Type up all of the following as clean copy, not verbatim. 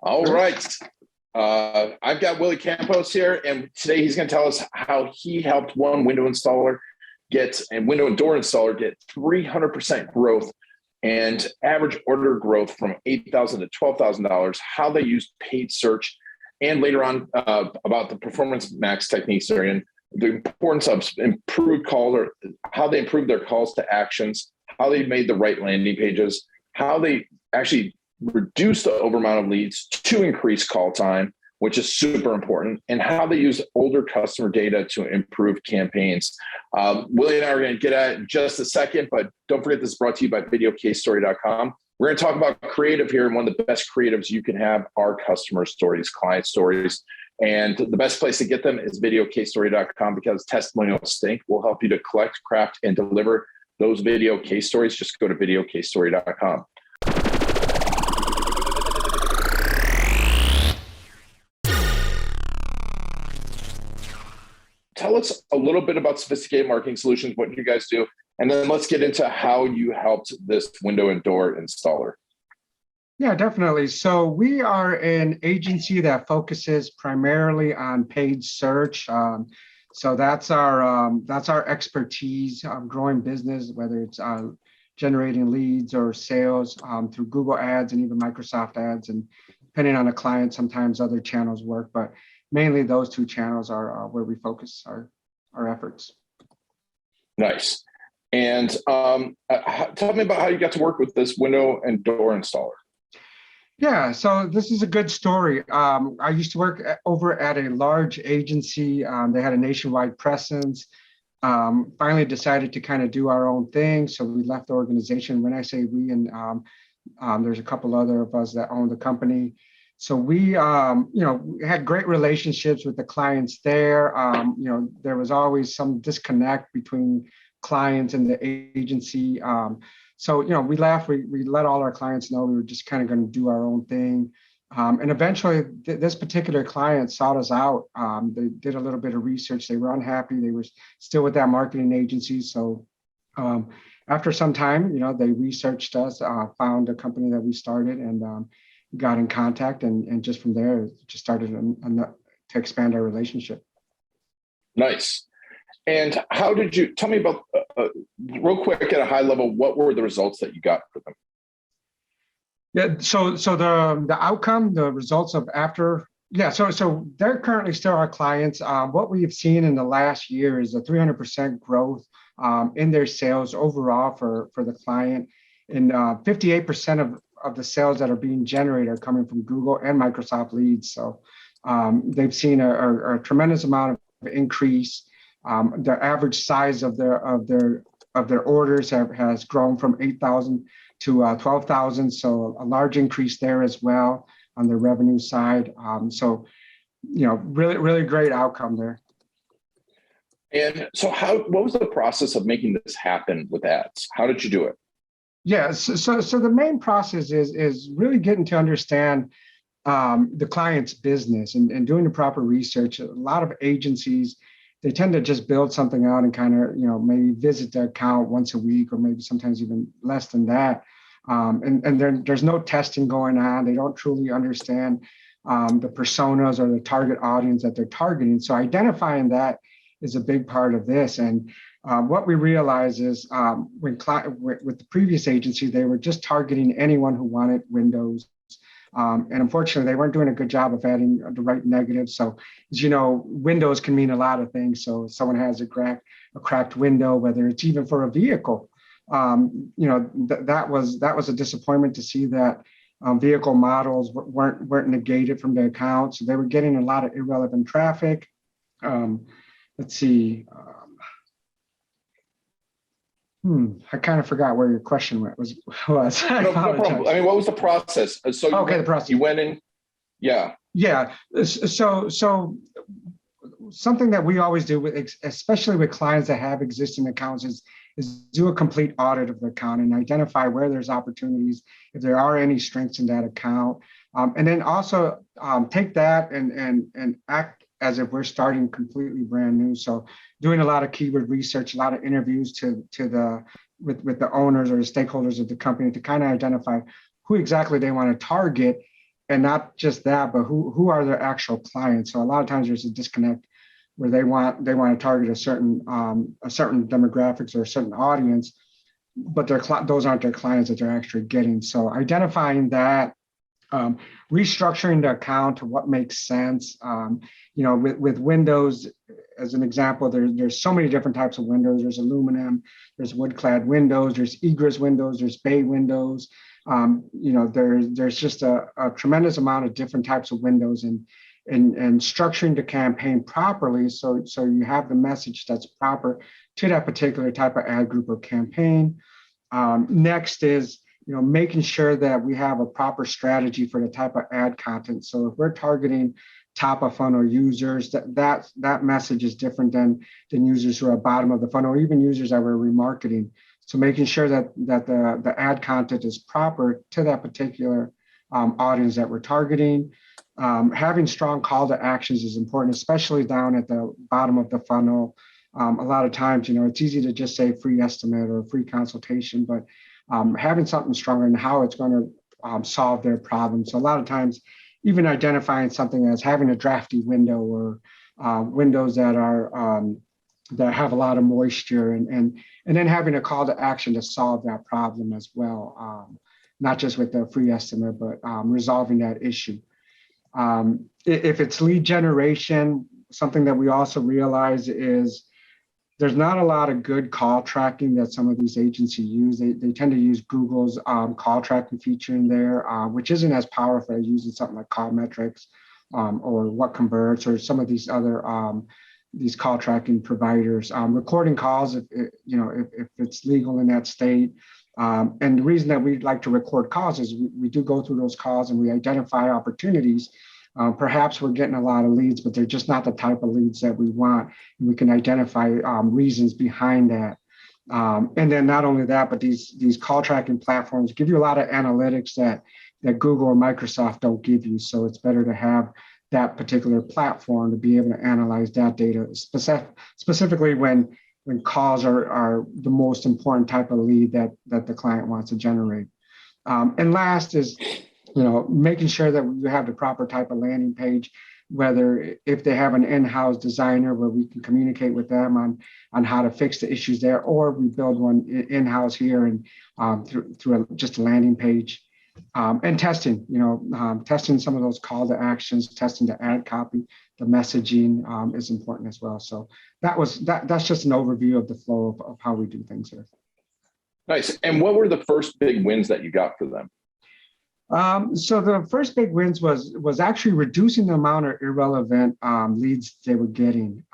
All right. I've got Willie Campos here, and today he's going to tell us how he helped one window installer window and door installer get 300% growth and average order growth from $8,000 to $12,000, how they used paid search, and later on about the performance max techniques they're in, the importance of improved calls, or how they improved their calls to actions, how they made the right landing pages, how they actually reduce the over amount of leads to increase call time, which is super important, and how they use older customer data to improve campaigns. Willie and I are going to get at it in just a second, but don't forget this is brought to you by videocasestory.com. We're going to talk about creative here, and one of the best creatives you can have are customer stories, client stories. And the best place to get them is videocasestory.com, because testimonial stink will help you to collect, craft, and deliver those video case stories. Just go to videocasestory.com. Tell us a little bit about Sophisticated Marketing Solutions, what you guys do, and then let's get into how you helped this window and door installer. Yeah, definitely. So we are an agency that focuses primarily on paid search. So that's our expertise, growing business, whether it's generating leads or sales through Google Ads and even Microsoft Ads, and depending on the client, sometimes other channels work, but mainly those two channels are where we focus our efforts. Nice. And tell me about how you got to work with this window and door installer. Yeah, so this is a good story. I used to work over at a large agency. They had a nationwide presence. Finally decided to kind of do our own thing. So we left the organization. When I say we, and there's a couple other of us that own the company. So we, had great relationships with the clients there. There was always some disconnect between clients and the agency. So we left, we let all our clients know we were just kind of going to do our own thing. And eventually this particular client sought us out. They did a little bit of research. They were unhappy. They were still with that marketing agency. So after some time, they researched us, found a company that we started, and got in contact, and just from there, just started to expand our relationship. Nice. And how did you, tell me about, real quick at a high level, what were the results that you got for them? Yeah, so the outcome, the results of after, so they're currently still our clients. What we've seen in the last year is a 300% growth in their sales overall for the client, and 58% of the sales that are being generated are coming from Google and Microsoft leads. So they've seen a tremendous amount of increase. The average size of their orders has grown from 8,000 to 12,000. So a large increase there as well on the revenue side. So really, really great outcome there. And so what was the process of making this happen with ads? How did you do it? Yeah, so the main process is really getting to understand the client's business and doing the proper research. A lot of agencies, they tend to just build something out and kind of, maybe visit their account once a week, or maybe sometimes even less than that. And there's no testing going on. They don't truly understand the personas or the target audience that they're targeting. So identifying that is a big part of this. And what we realize is with the previous agency, they were just targeting anyone who wanted windows. And unfortunately, they weren't doing a good job of adding the right negatives. So, as you know, windows can mean a lot of things. So if someone has a cracked window, whether it's even for a vehicle, that was a disappointment to see that vehicle models weren't negated from the account. So they were getting a lot of irrelevant traffic. Let's see. I kind of forgot where your question was. No problem. I mean, what was the process? So the process. You went in, yeah. Yeah. So something that we always do, especially with clients that have existing accounts, is do a complete audit of the account and identify where there's opportunities, if there are any strengths in that account, and then also take that and act as if we're starting completely brand new. So doing a lot of keyword research, a lot of interviews with the owners or the stakeholders of the company to kind of identify who exactly they want to target, and not just that, but who are their actual clients. So a lot of times there's a disconnect where they want to target a certain demographics or a certain audience, but those aren't their clients that they're actually getting. So identifying that, restructuring the account to what makes sense. With Windows, as an example, there's so many different types of windows. There's aluminum, there's wood clad windows, there's egress windows, there's bay windows. There's just a tremendous amount of different types of windows, and structuring the campaign properly so you have the message that's proper to that particular type of ad group or campaign. Next is making sure that we have a proper strategy for the type of ad content. So if we're targeting top of funnel users, that message is different than users who are bottom of the funnel, or even users that we're remarketing. So making sure that the ad content is proper to that particular audience that we're targeting. Having strong call to actions is important, especially down at the bottom of the funnel. A lot of times, it's easy to just say free estimate or free consultation, but having something stronger in how it's going to solve their problem. So a lot of times, even identifying something as having a drafty window, or windows that are that have a lot of moisture, and then having a call to action to solve that problem as well, not just with the free estimate, but resolving that issue. If it's lead generation, something that we also realize is there's not a lot of good call tracking that some of these agencies use. They tend to use Google's call tracking feature in there, which isn't as powerful as using something like call metrics or what converts, or some of these other these call tracking providers. Recording calls, if it's legal in that state. And the reason that we like to record calls is we do go through those calls and we identify opportunities. Perhaps we're getting a lot of leads, but they're just not the type of leads that we want. And we can identify reasons behind that. And then not only that, but these call tracking platforms give you a lot of analytics that Google or Microsoft don't give you. So it's better to have that particular platform to be able to analyze that data, specifically when calls are the most important type of lead that the client wants to generate. And last is, making sure that you have the proper type of landing page, whether if they have an in-house designer where we can communicate with them on how to fix the issues there, or we build one in-house here and through just a landing page. And testing, testing some of those call to actions, testing the ad copy, the messaging is important as well. So that's just an overview of the flow of how we do things here. Nice. And what were the first big wins that you got for them? So the first big wins was actually reducing the amount of irrelevant leads they were getting.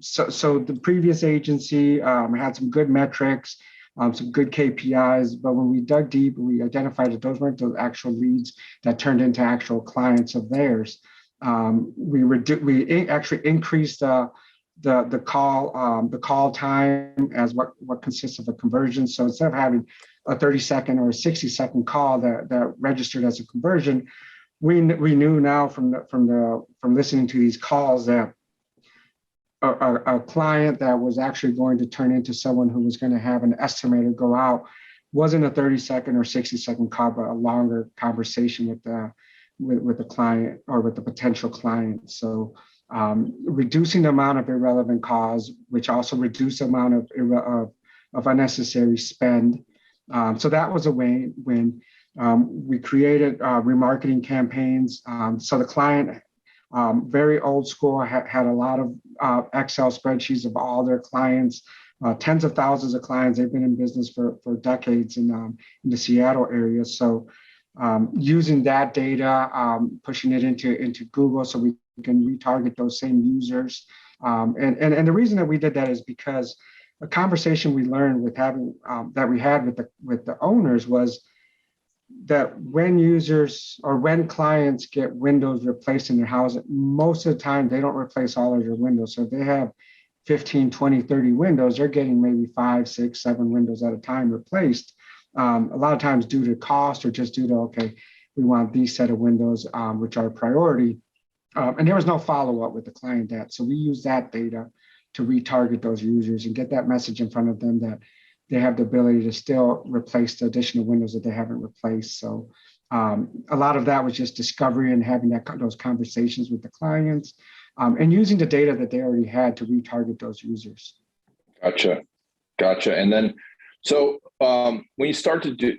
So the previous agency had some good metrics, some good KPIs, but when we dug deep, we identified that those weren't the actual leads that turned into actual clients of theirs. We actually increased the call time as what consists of a conversion. So instead of having a 30-second or a 60-second call that registered as a conversion, we knew now from listening to these calls that a client that was actually going to turn into someone who was going to have an estimator go out wasn't a 30-second or 60-second call, but a longer conversation with the client or with the potential client. So reducing the amount of irrelevant calls, which also reduced the amount of unnecessary spend. So that was a win. We created remarketing campaigns. So the client, very old school, had a lot of Excel spreadsheets of all their clients, tens of thousands of clients. They've been in business for decades in the Seattle area. So using that data, pushing it into Google so we can retarget those same users. And the reason that we did that is because a conversation we learned with having that we had with the owners was that when users or when clients get windows replaced in their house, most of the time they don't replace all of their windows. So if they have 15, 20, 30 windows, they're getting maybe 5, 6, 7 windows at a time replaced. A lot of times due to cost or just due to, okay, we want these set of windows, which are a priority. And there was no follow-up with the client that. So we use that data to retarget those users and get that message in front of them that they have the ability to still replace the additional windows that they haven't replaced. So A lot of that was just discovery and having those conversations with the clients, and using the data that they already had to retarget those users. Gotcha. And then, so when you start to do,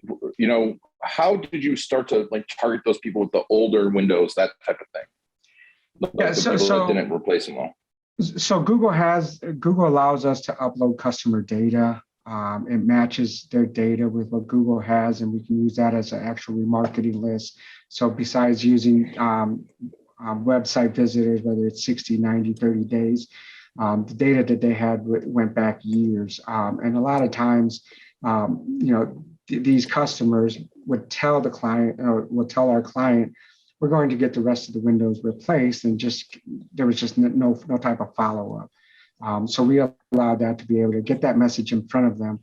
how did you start to like target those people with the older Windows, that type of thing? Yeah, the people that didn't replace them all. So Google allows us to upload customer data. It matches their data with what Google has, and we can use that as an actual remarketing list. So besides using website visitors, whether it's 60, 90, 30 days, the data that they had went back years. And a lot of times, these customers would tell the client, or will tell our client, we're going to get the rest of the windows replaced, and there was just no type of follow-up. So we allowed that to be able to get that message in front of them,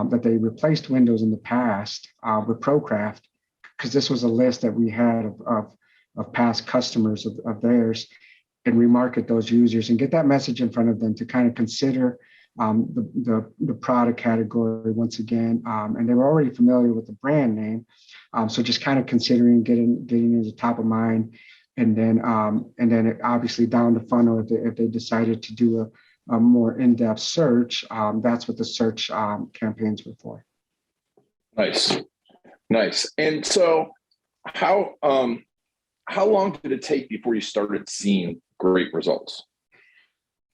that they replaced windows in the past with ProCraft, because this was a list that we had of past customers of theirs, and remarket those users and get that message in front of them to kind of consider the product category once again. And they were already familiar with the brand name. So just kind of considering getting into top of mind, and then obviously down the funnel, if they decided to do a more in-depth search, that's what the search campaigns were for. Nice. And so how long did it take before you started seeing great results?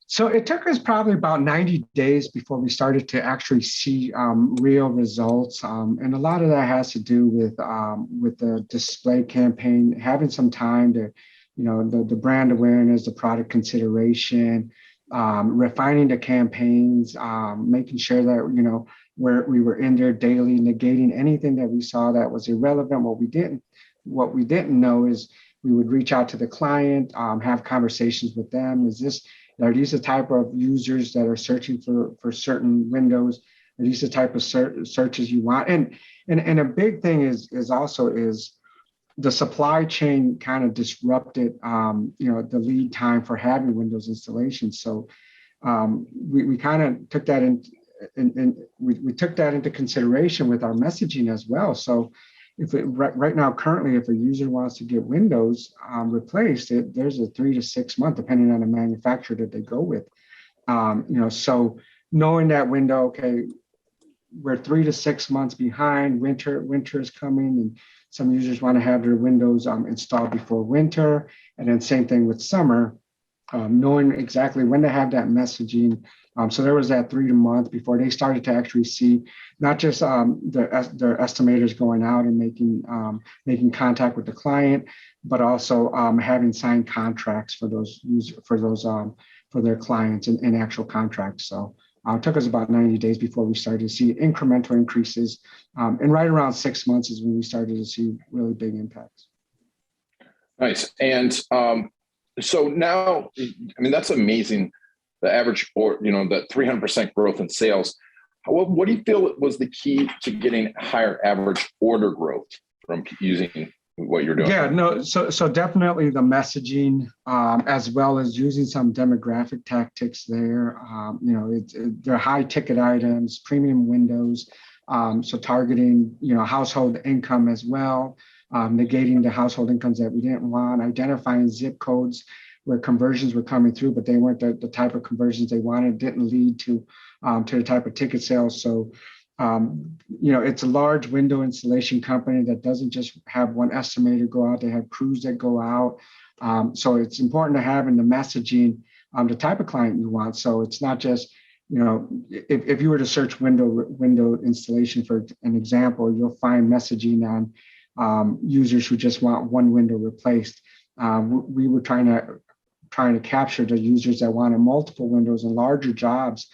So it took us probably about 90 days before we started to actually see real results. And a lot of that has to do with the display campaign, having some time to, the brand awareness, the product consideration, refining the campaigns, making sure that, we were in there daily, negating anything that we saw that was irrelevant. What we didn't know is we would reach out to the client, have conversations with them. Are these the type of users that are searching for certain windows? Are these the type of searches you want? And a big thing is the supply chain kind of disrupted, the lead time for having Windows installations. So we kind of took that we took that into consideration with our messaging as well. So right now, currently, if a user wants to get Windows replaced, there's a 3 to 6 month, depending on the manufacturer that they go with. So knowing that window, okay, we're 3 to 6 months behind. Winter is coming, and some users want to have their Windows installed before winter, and then same thing with summer. Knowing exactly when to have that messaging. So there was that 3 months before they started to actually see not just their estimators going out and making contact with the client, but also having signed contracts for their clients and actual contracts. So it took us about 90 days before we started to see incremental increases, and right around 6 months is when we started to see really big impacts. Nice. And so now, that's amazing. The average, the 300% growth in sales. What do you feel was the key to getting higher average order growth from using what you're doing? Yeah, no, so definitely the messaging, as well as using some demographic tactics there. They're high ticket items, premium windows. So targeting, household income as well, negating the household incomes that we didn't want, identifying zip codes where conversions were coming through, but they weren't the type of conversions they wanted, didn't lead to the type of ticket sales. So, it's a large window installation company that doesn't just have one estimator go out, they have crews that go out. So it's important to have in the messaging the type of client you want. So it's not just, if you were to search window installation, for an example, you'll find messaging on users who just want one window replaced. We were trying to capture the users that wanted multiple windows and larger jobs,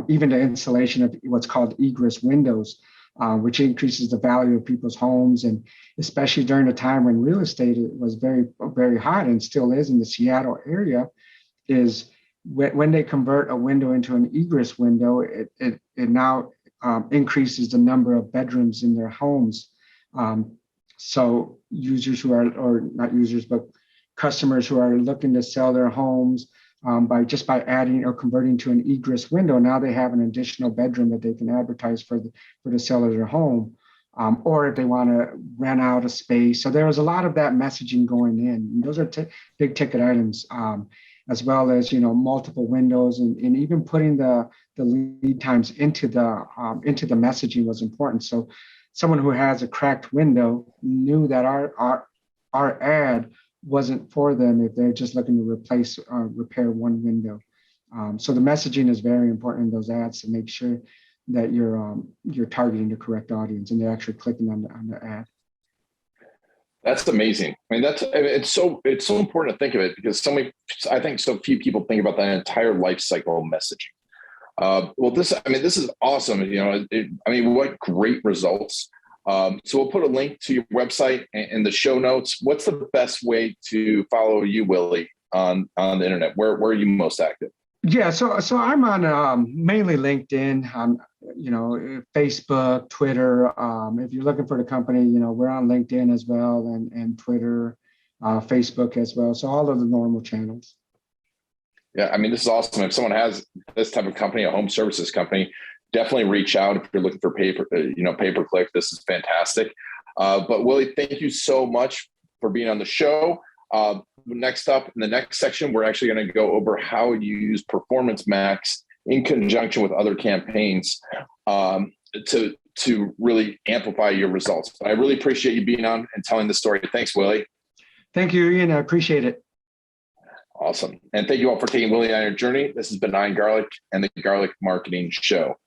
even the installation of what's called egress windows, which increases the value of people's homes. And especially during a time when real estate was very, very hot and still is in the Seattle area, is when they convert a window into an egress window, it now increases the number of bedrooms in their homes. So users who are, or not users, but customers who are looking to sell their homes by adding or converting to an egress window, now they have an additional bedroom that they can advertise for the sale of their home. or if they want to rent out a space. So there was a lot of that messaging going in. And those are big ticket items, as well as multiple windows, and even putting the lead times into the messaging was important. So someone who has a cracked window knew that our ad wasn't for them if they're just looking to replace or repair one window. So the messaging is very important in those ads to make sure that you're targeting the correct audience and they're actually clicking on the ad. That's amazing. I mean, it's so important to think of it because I think so few people think about that entire life cycle of messaging. Well, this is awesome. What great results. So we'll put a link to your website in the show notes. What's the best way to follow you, Willie, on the internet? Where are you most active? Yeah, so I'm on mainly LinkedIn, Facebook, Twitter. If you're looking for the company, we're on LinkedIn as well, and Twitter, Facebook as well. So all of the normal channels. Yeah, I mean, this is awesome. If someone has this type of company, a home services company, definitely reach out if you're looking for pay-per-click. This is fantastic. But Willie, thank you so much for being on the show. Next up, in the next section, we're actually going to go over how you use Performance Max in conjunction with other campaigns to really amplify your results. But I really appreciate you being on and telling the story. Thanks, Willie. Thank you, Ian. I appreciate it. Awesome. And thank you all for taking Willie on your journey. This has been Iron Garlic and the Garlic Marketing Show.